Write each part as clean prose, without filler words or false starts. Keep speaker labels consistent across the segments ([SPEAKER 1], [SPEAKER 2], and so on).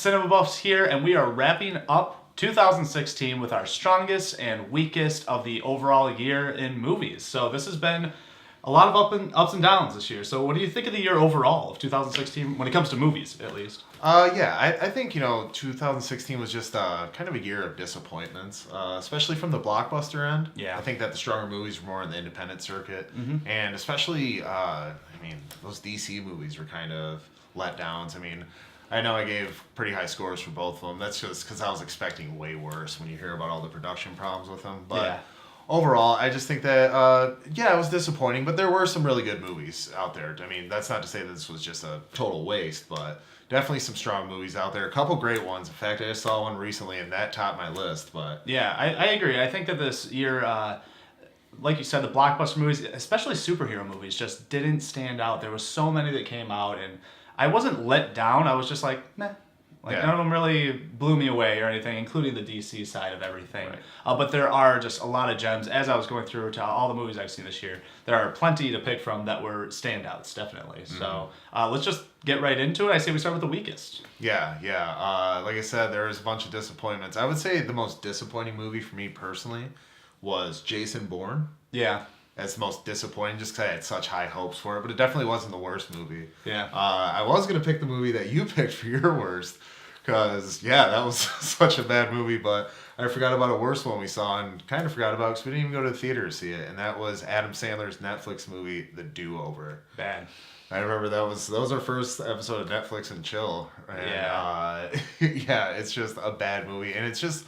[SPEAKER 1] Cinema Buffs here, and we are wrapping up 2016 with our strongest and weakest of the overall year in movies. So this has been a lot of ups and downs this year. So what do you think of the year overall of 2016 when it comes to movies, at least?
[SPEAKER 2] I think 2016 was just kind of a year of disappointments, especially from the blockbuster end.
[SPEAKER 1] Yeah.
[SPEAKER 2] I think that the stronger movies were more in the independent circuit, and especially those DC movies were kind of letdowns. I mean, I know I gave pretty high scores for both of them. That's just because I was expecting way worse when you hear about all the production problems with them. But
[SPEAKER 1] Yeah.
[SPEAKER 2] overall, I just think that, it was disappointing, but there were some really good movies out there. I mean, that's not to say that this was just a total waste, but definitely some strong movies out there. A couple great ones. In fact, I just saw one recently, and that topped my list. But
[SPEAKER 1] Yeah, I agree. I think that this year, like you said, the blockbuster movies, especially superhero movies, just didn't stand out. There was so many that came out, and I wasn't let down. I was just like, meh. None of them really blew me away or anything, including the DC side of everything.
[SPEAKER 2] Right.
[SPEAKER 1] But there are just a lot of gems. As I was going through to all the movies I've seen this year, there are plenty to pick from that were standouts, definitely. So let's just get right into it. I say we start with the weakest.
[SPEAKER 2] Yeah. Like I said, there was a bunch of disappointments. I would say the most disappointing movie for me personally was Jason Bourne.
[SPEAKER 1] Yeah.
[SPEAKER 2] That's the most disappointing just because I had such high hopes for it, but it definitely wasn't the worst movie.
[SPEAKER 1] Yeah.
[SPEAKER 2] I was going to pick the movie that you picked for your worst because, that was such a bad movie, but I forgot about a worse one we saw and kind of forgot about because we didn't even go to the theater to see it, and that was Adam Sandler's Netflix movie, The Do-Over.
[SPEAKER 1] Bad.
[SPEAKER 2] I remember that was our first episode of Netflix and Chill. And, it's just a bad movie, and it's just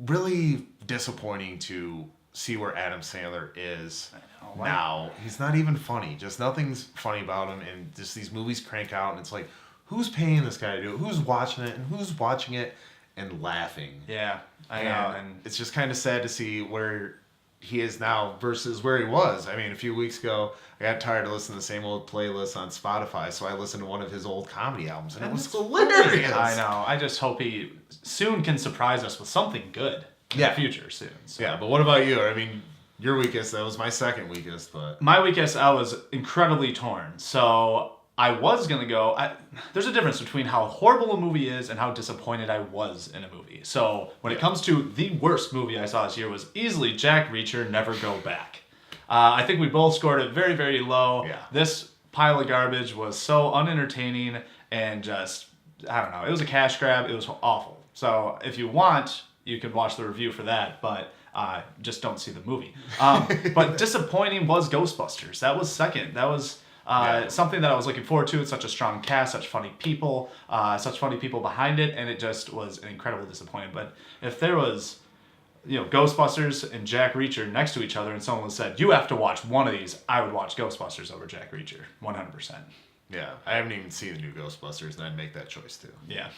[SPEAKER 2] really disappointing to see where Adam Sandler is now. He's not even funny. Just nothing's funny about him, and just these movies crank out, and it's like, who's paying this guy to do it? Who's watching it? And who's watching it and laughing?
[SPEAKER 1] Yeah, I know.
[SPEAKER 2] And it's just kind of sad to see where he is now versus where he was. I mean, a few weeks ago, I got tired of listening to the same old playlists on Spotify, so I listened to one of his old comedy albums, and it was hilarious.
[SPEAKER 1] I know. I just hope he soon can surprise us with something good in the future soon. So.
[SPEAKER 2] Yeah, but what about you? I mean, your weakest, that was my second weakest, but...
[SPEAKER 1] My weakest, I was incredibly torn. So I was going to go... there's a difference between how horrible a movie is and how disappointed I was in a movie. So when it comes to the worst movie I saw this year was easily Jack Reacher, Never Go Back. I think we both scored it very, very low.
[SPEAKER 2] Yeah.
[SPEAKER 1] This pile of garbage was so unentertaining and just... I don't know. It was a cash grab. It was awful. So if you want... you can watch the review for that, but just don't see the movie. But disappointing was Ghostbusters. That was second. That was something that I was looking forward to. It's such a strong cast, such funny people behind it, and it just was an incredible disappointment. But if there was, Ghostbusters and Jack Reacher next to each other, and someone said, you have to watch one of these, I would watch Ghostbusters over Jack Reacher, 100%.
[SPEAKER 2] Yeah, I haven't even seen the new Ghostbusters, and I'd make that choice too.
[SPEAKER 1] Yeah.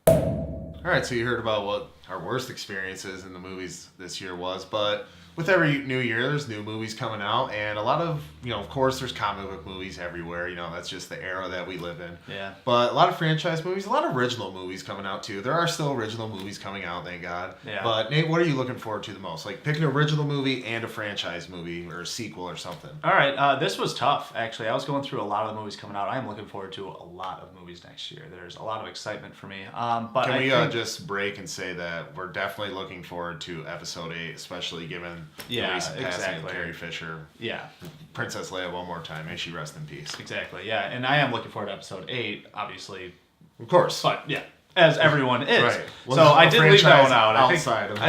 [SPEAKER 2] All right, so you heard about what our worst experiences in the movies this year was, but with every new year, there's new movies coming out, and a lot of, of course, there's comic book movies everywhere. That's just the era that we live in.
[SPEAKER 1] Yeah.
[SPEAKER 2] But a lot of franchise movies, a lot of original movies coming out, too. There are still original movies coming out, thank God.
[SPEAKER 1] Yeah.
[SPEAKER 2] But, Nate, what are you looking forward to the most? Like, pick an original movie and a franchise movie or a sequel or something.
[SPEAKER 1] All right, this was tough, actually. I was going through a lot of the movies coming out. I am looking forward to a lot of movies next year. There's a lot of excitement for me. But
[SPEAKER 2] Can we just break and say that we're definitely looking forward to Episode 8, especially given the recent passing of Carrie Fisher.
[SPEAKER 1] Yeah.
[SPEAKER 2] Princess Leia one more time. May she rest in peace.
[SPEAKER 1] Exactly, yeah. And I am looking forward to Episode 8, obviously.
[SPEAKER 2] Of course.
[SPEAKER 1] But, yeah, as everyone is.
[SPEAKER 2] Right. Well,
[SPEAKER 1] so I did leave that one out. I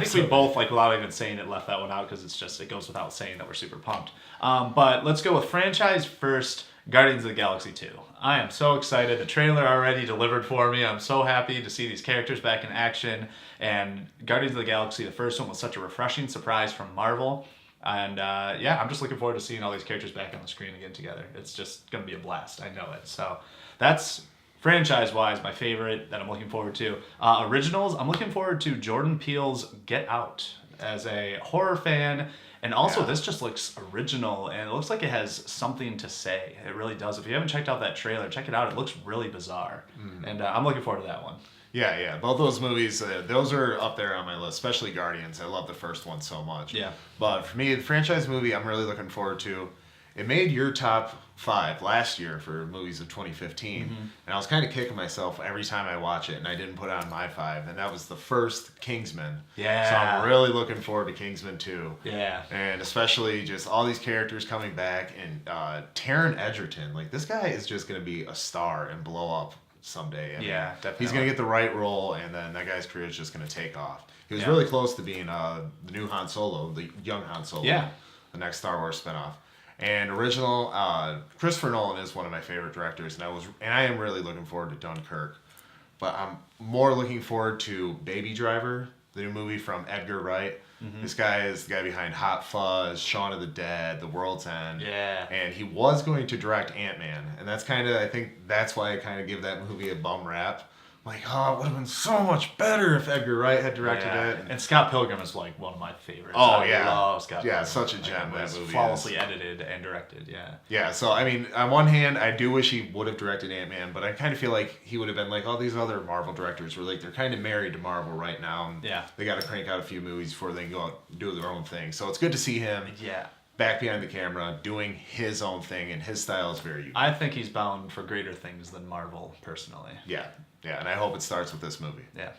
[SPEAKER 1] think we both, without even saying it, left that one out because it goes without saying that we're super pumped. But let's go with franchise first, Guardians of the Galaxy 2. I am so excited. The trailer already delivered for me. I'm so happy to see these characters back in action. And Guardians of the Galaxy, the first one, was such a refreshing surprise from Marvel. And I'm just looking forward to seeing all these characters back on the screen again together. It's just going to be a blast. I know it. So that's franchise-wise my favorite that I'm looking forward to. Originals, I'm looking forward to Jordan Peele's Get Out as a horror fan. And also, this just looks original, and it looks like it has something to say. It really does. If you haven't checked out that trailer, check it out. It looks really bizarre. And I'm looking forward to that one.
[SPEAKER 2] Yeah. Both those movies, those are up there on my list, especially Guardians. I love the first one so much.
[SPEAKER 1] Yeah.
[SPEAKER 2] But for me, the franchise movie I'm really looking forward to it made your top 5 last year for movies of 2015, and I was kind of kicking myself every time I watch it, and I didn't put it on my 5, and that was the first Kingsman.
[SPEAKER 1] Yeah.
[SPEAKER 2] So I'm really looking forward to Kingsman 2.
[SPEAKER 1] Yeah.
[SPEAKER 2] And especially just all these characters coming back, and Taron Egerton, like this guy is just gonna be a star and blow up someday. I mean,
[SPEAKER 1] definitely.
[SPEAKER 2] He's gonna get the right role, and then that guy's career is just gonna take off. He was really close to being the new Han Solo, the young Han Solo.
[SPEAKER 1] Yeah.
[SPEAKER 2] The next Star Wars spinoff. And original, Christopher Nolan is one of my favorite directors, and I am really looking forward to Dunkirk. But I'm more looking forward to Baby Driver, the new movie from Edgar Wright. This guy is the guy behind Hot Fuzz, Shaun of the Dead, The World's End.
[SPEAKER 1] Yeah.
[SPEAKER 2] And he was going to direct Ant-Man, and that's kind of, I think that's why I kind of give that movie a bum rap. Like, oh, it would have been so much better if Edgar Wright had directed it.
[SPEAKER 1] And Scott Pilgrim is like one of my favorites.
[SPEAKER 2] Oh,
[SPEAKER 1] I love Scott Pilgrim.
[SPEAKER 2] Yeah, such a gem, that movie.
[SPEAKER 1] Flawlessly edited and directed,
[SPEAKER 2] Yeah, so, I mean, on one hand, I do wish he would have directed Ant-Man, but I kind of feel like he would have been like all these other Marvel directors where, like, they're kind of married to Marvel right now. And they got to crank out a few movies before they can go out and do their own thing. So it's good to see him back behind the camera doing his own thing, and his style is very unique.
[SPEAKER 1] I think he's bound for greater things than Marvel, personally.
[SPEAKER 2] Yeah, and I hope it starts with this movie.
[SPEAKER 1] Yeah.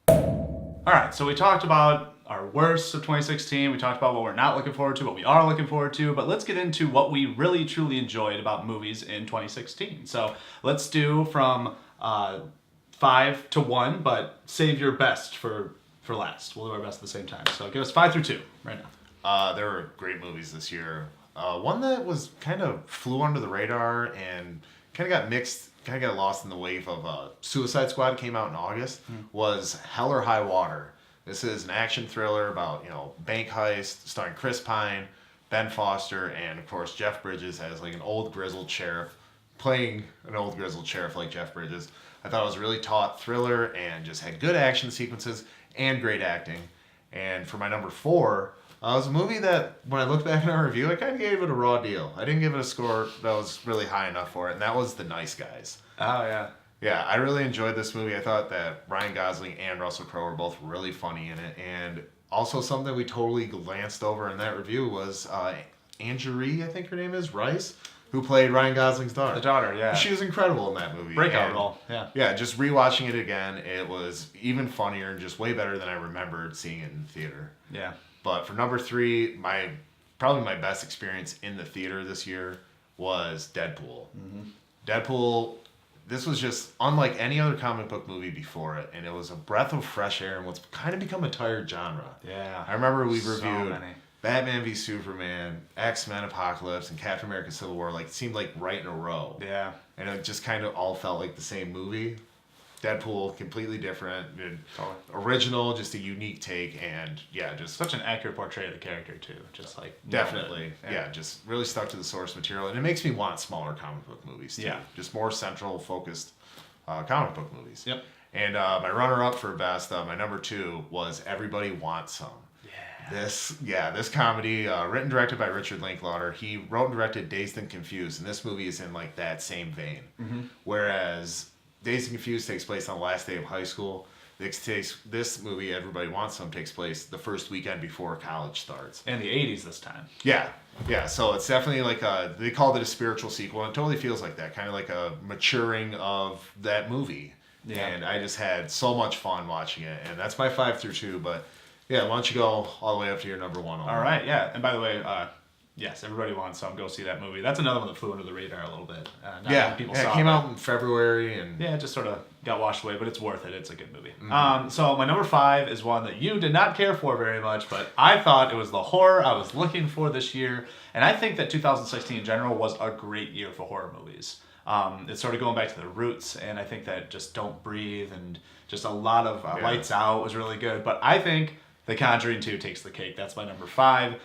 [SPEAKER 1] All right, so we talked about our worst of 2016. We talked about what we're not looking forward to, what we are looking forward to. But let's get into what we really, truly enjoyed about movies in 2016. So let's do from 5 to 1, but save your best for last. We'll do our best at the same time. So give us 5 through 2 right now.
[SPEAKER 2] There were great movies this year. One that was kind of flew under the radar and kind of got mixed, kind of got lost in the wave of Suicide Squad, came out in August, was Hell or High Water. This is an action thriller about, bank heist, starring Chris Pine, Ben Foster, and of course Jeff Bridges as like an old grizzled sheriff, playing an old grizzled sheriff like Jeff Bridges. I thought it was a really taut thriller and just had good action sequences and great acting. And for my number 4, it was a movie that, when I look back in our review, I kind of gave it a raw deal. I didn't give it a score that was really high enough for it, and that was The Nice Guys.
[SPEAKER 1] Oh, yeah.
[SPEAKER 2] Yeah, I really enjoyed this movie. I thought that Ryan Gosling and Russell Crowe were both really funny in it. And also something we totally glanced over in that review was Angerie, I think her name is, Rice, who played Ryan Gosling's daughter.
[SPEAKER 1] The daughter, yeah.
[SPEAKER 2] She was incredible in that movie.
[SPEAKER 1] Breakout role, yeah.
[SPEAKER 2] Yeah, just rewatching it again, it was even funnier and just way better than I remembered seeing it in the theater.
[SPEAKER 1] Yeah.
[SPEAKER 2] But for number 3, probably my best experience in the theater this year was Deadpool. Deadpool, this was just unlike any other comic book movie before it, and it was a breath of fresh air in what's kind of become a tired genre.
[SPEAKER 1] Yeah.
[SPEAKER 2] I remember we reviewed Batman v Superman, X-Men Apocalypse, and Captain America Civil War. Like, it seemed like right in a row.
[SPEAKER 1] Yeah.
[SPEAKER 2] And it just kind of all felt like the same movie. Deadpool, completely different, original, just a unique take, and just
[SPEAKER 1] such an accurate portrait of the character too. Just like
[SPEAKER 2] definitely, just really stuck to the source material, and it makes me want smaller comic book movies too. Yeah, just more central focused comic book movies.
[SPEAKER 1] Yep.
[SPEAKER 2] And my runner-up for best, my number 2 was Everybody Wants Some. This comedy, written and directed by Richard Linklater. He wrote and directed Dazed and Confused, and this movie is in like that same vein. Whereas Dazed and Confused takes place on the last day of high school. This movie, Everybody Wants Some, takes place the first weekend before college starts.
[SPEAKER 1] In the 80s this time.
[SPEAKER 2] Yeah. So it's definitely like they called it a spiritual sequel, and it totally feels like that, kind of like a maturing of that movie. Yeah. And I just had so much fun watching it, and that's my 5 through 2. But yeah, why don't you go all the way up to your number 1?
[SPEAKER 1] All right. Yeah. And by the way, yes, Everybody Wants Some. Go see that movie. That's another one that flew under the radar a little bit.
[SPEAKER 2] It came out in February, and
[SPEAKER 1] it just sort of got washed away, but it's worth it. It's a good movie. So my number 5 is one that you did not care for very much, but I thought it was the horror I was looking for this year, and I think that 2016 in general was a great year for horror movies. It's sort of going back to the roots, and I think that just Don't Breathe and just a lot of Lights Out was really good, but I think The Conjuring 2 takes the cake. That's my number 5.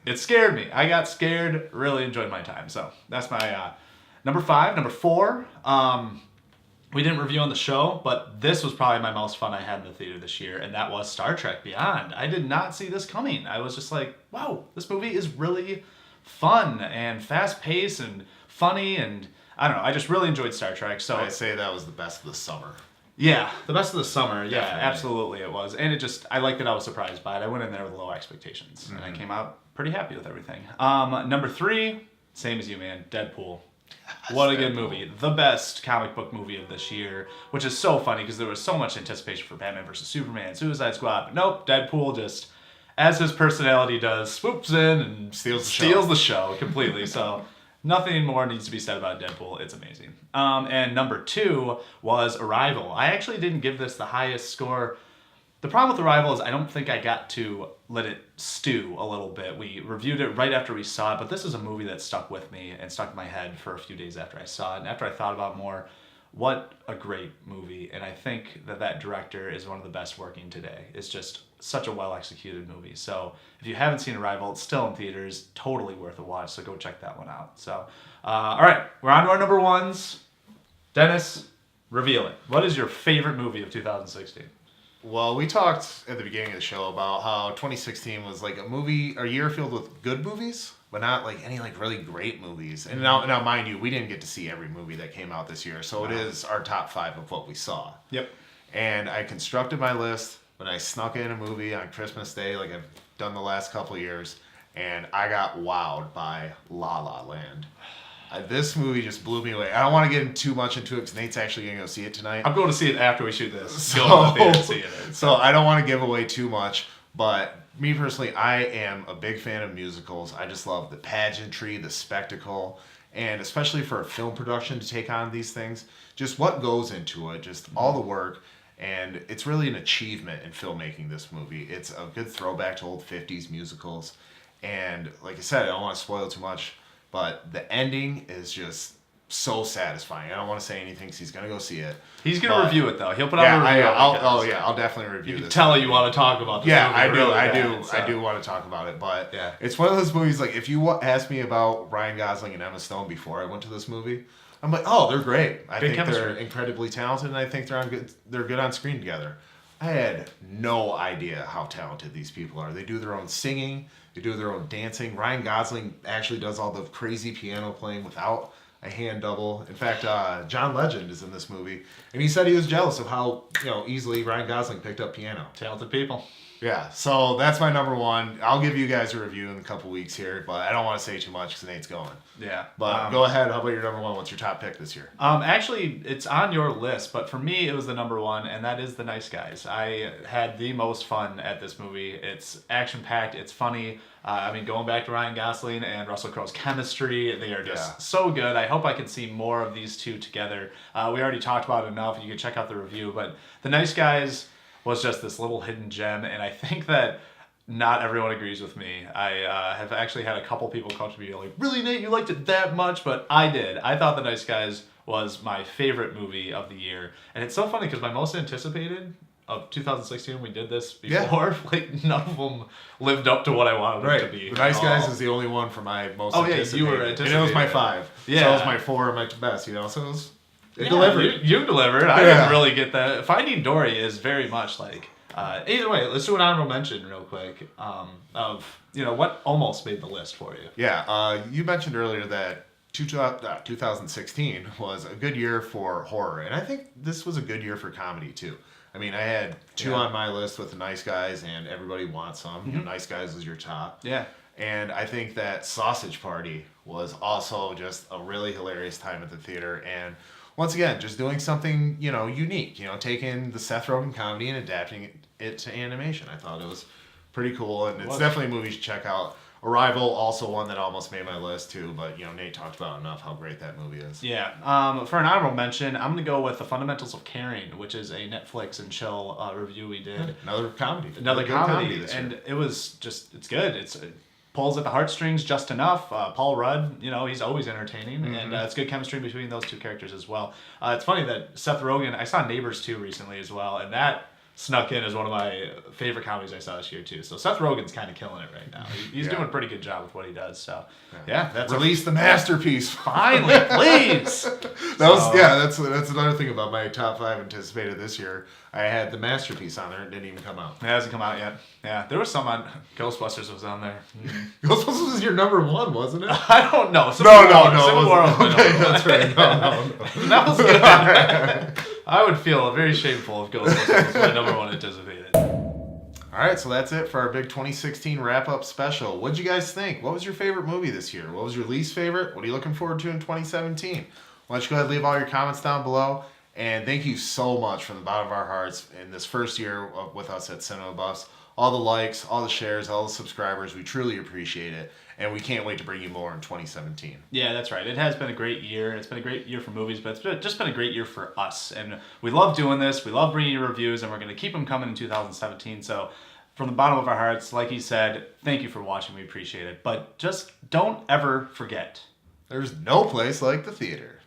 [SPEAKER 1] It scared me. I got scared. Really enjoyed my time. So that's my number 5. Number 4, we didn't review on the show, but this was probably my most fun I had in the theater this year, and that was Star Trek Beyond. I did not see this coming. I was just like, wow, this movie is really fun and fast-paced and funny, and I don't know. I just really enjoyed Star Trek. So
[SPEAKER 2] I'd say that was the best of the summer.
[SPEAKER 1] Yeah, the best of the summer. Yeah,
[SPEAKER 2] Definitely.
[SPEAKER 1] absolutely it was. And I like that I was surprised by it. I went in there with low expectations, and I came out pretty happy with everything. Number 3, same as you, man, Deadpool. What a good movie. The best comic book movie of this year, which is so funny because there was so much anticipation for Batman vs. Superman, Suicide Squad, but nope, Deadpool just, as his personality does, swoops in and steals the show completely. So nothing more needs to be said about Deadpool. It's amazing. And number 2 was Arrival. I actually didn't give this the highest score. The problem with Arrival is I don't think I got to let it stew a little bit. We reviewed it right after we saw it, but this is a movie that stuck with me and stuck in my head for a few days after I saw it. And after I thought about more, what a great movie. And I think that director is one of the best working today. It's just such a well-executed movie. So if you haven't seen Arrival, it's still in theaters. Totally worth a watch, so go check that one out. So, all right, we're on to our number 1s. Dennis, reveal it. What is your favorite movie of 2016?
[SPEAKER 2] Well, we talked at the beginning of the show about how 2016 was like a year filled with good movies, but not like any like really great movies. And now mind you, we didn't get to see every movie that came out this year, so it is our top 5 of what we saw.
[SPEAKER 1] Yep.
[SPEAKER 2] And I constructed my list when I snuck in a movie on Christmas Day, like I've done the last couple of years, and I got wowed by La La Land. This movie just blew me away. I don't want to get too much into it because Nate's actually going to go see it tonight.
[SPEAKER 1] I'm going to see it after we shoot this.
[SPEAKER 2] So I don't want to give away too much. But me personally, I am a big fan of musicals. I just love the pageantry, the spectacle, and especially for a film production to take on these things, just what goes into it, just all the work. And it's really an achievement in filmmaking, this movie. It's a good throwback to old 50s musicals. And like I said, I don't want to spoil too much, but the ending is just so satisfying. I don't want to say anything because he's going to go see it.
[SPEAKER 1] He's going to review it, though. He'll put out a review.
[SPEAKER 2] I'll definitely review this.
[SPEAKER 1] You can tell you want to talk about this movie.
[SPEAKER 2] I do want to talk about it. But it's one of those movies, like, if you asked me about Ryan Gosling and Emma Stone before I went to this movie, I'm like, oh, they're great. I think they're incredibly talented, and I think they're good on screen together. I had no idea how talented these people are. They do their own singing. They do their own dancing. Ryan Gosling actually does all the crazy piano playing without a hand double. In fact, John Legend is in this movie, and he said he was jealous of how easily Ryan Gosling picked up piano.
[SPEAKER 1] Talented people.
[SPEAKER 2] Yeah, so that's my number 1. I'll give you guys a review in a couple weeks here, but I don't want to say too much because Nate's going.
[SPEAKER 1] Yeah.
[SPEAKER 2] But go ahead. How about your number 1? What's your top pick this year?
[SPEAKER 1] Actually, it's on your list, but for me, it was the number 1, and that is The Nice Guys. I had the most fun at this movie. It's action-packed. It's funny. Going back to Ryan Gosling and Russell Crowe's chemistry, they are just so good. I hope I can see more of these two together. We already talked about it enough. You can check out the review, but The Nice Guys was just this little hidden gem, and I think that not everyone agrees with me. I have actually had a couple people come to me like, really, Nate, you liked it that much? But I did. I thought The Nice Guys was my favorite movie of the year. And it's so funny because my most anticipated of 2016, we did this before, like none of them lived up to what I wanted them to be.
[SPEAKER 2] The Nice Guys is the only one for my most anticipated.
[SPEAKER 1] You were anticipating.
[SPEAKER 2] And it was my 5. Yeah. So it was my 4 of my best, so it was... It delivered.
[SPEAKER 1] You delivered. I didn't really get that. Finding Dory is very much like... either way, let's do an honorable mention real quick of what almost made the list for you.
[SPEAKER 2] Yeah, you mentioned earlier that 2016 was a good year for horror, and I think this was a good year for comedy too. I mean, I had 2 on my list with The Nice Guys and Everybody Wants Some. Mm-hmm. Nice Guys was your top.
[SPEAKER 1] Yeah.
[SPEAKER 2] And I think that Sausage Party was also just a really hilarious time at the theater. And once again, just doing something, unique. Taking the Seth Rogen comedy and adapting it to animation. I thought it was pretty cool, and it's definitely a movie you should check out. Arrival, also one that almost made my list too, but Nate talked about enough how great that movie is.
[SPEAKER 1] Yeah. For an honorable mention, I'm gonna go with The Fundamentals of Caring, which is a Netflix and chill review we did.
[SPEAKER 2] Another comedy.
[SPEAKER 1] Another comedy this year. And it was it's good. It pulls at the heartstrings just enough. Paul Rudd, he's always entertaining, and it's good chemistry between those two characters as well. It's funny that Seth Rogen, I saw Neighbors 2 recently as well, and that snuck in as one of my favorite comedies I saw this year too. So Seth Rogen's kind of killing it right now. He's doing a pretty good job with what he does. So that's
[SPEAKER 2] release the masterpiece
[SPEAKER 1] finally, please.
[SPEAKER 2] That's another thing about my top 5 anticipated this year. I had the masterpiece on there. It didn't even come out.
[SPEAKER 1] It hasn't come out yet. Yeah, there was some on Ghostbusters was on there.
[SPEAKER 2] Ghostbusters was your number 1, wasn't it?
[SPEAKER 1] I don't know.
[SPEAKER 2] No.
[SPEAKER 1] Civil War.
[SPEAKER 2] Okay, that's right. No.
[SPEAKER 1] That was good. I would feel very shameful if Ghostbusters was my number one anticipated.
[SPEAKER 2] All right, so that's it for our big 2016 wrap-up special. What'd you guys think? What was your favorite movie this year? What was your least favorite? What are you looking forward to in 2017? Why don't you go ahead and leave all your comments down below. And thank you so much from the bottom of our hearts in this first year with us at Cinema Buffs. All the likes, all the shares, all the subscribers. We truly appreciate it. And we can't wait to bring you more in 2017.
[SPEAKER 1] Yeah, that's right. It has been a great year. It's been a great year for movies, but it's just been a great year for us. And we love doing this. We love bringing you reviews, and we're going to keep them coming in 2017. So from the bottom of our hearts, like he said, thank you for watching. We appreciate it. But just don't ever forget.
[SPEAKER 2] There's no place like the theater.